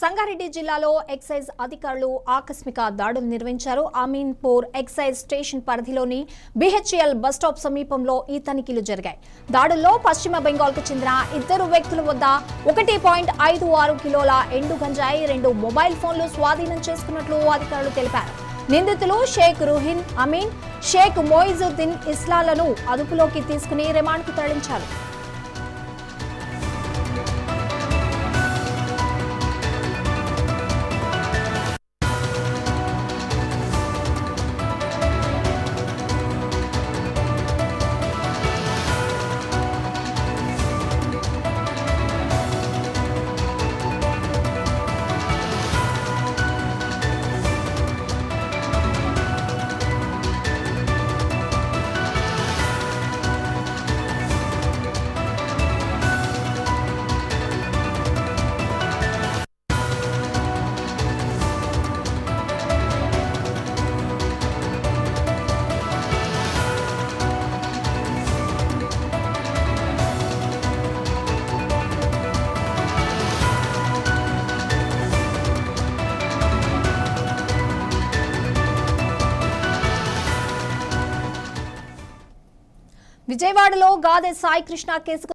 సంగారెడ్డి జిల్లాలో ఎక్సైజ్ అధికారులు ఆకస్మిక దాడులు నిర్వహించారు. అమీన్పూర్ ఎక్సైజ్ స్టేషన్ పరిధిలోని బిహెచ్ఎల్ బస్టాప్ సమీపంలో ఈ తనిఖీలు జరిగాయి. దాడుల్లో పశ్చిమ బెంగాల్కు చెందిన 2 వ్యక్తుల వద్ద 1.56 కిలోల ఎండు గంజాయి, 2 మొబైల్ ఫోన్లు స్వాధీనం చేసుకున్నట్లు అధికారులు తెలిపారు. నిందితులు షేక్ రుహిన్ అమీన్, షేక్ మొయిజుద్దీన్ ఇస్లాలను అదుపులోకి తీసుకుని రిమాండ్కు తరలించారు. విజయవాడలో గాదె సాయి కృష్ణ కేసుకు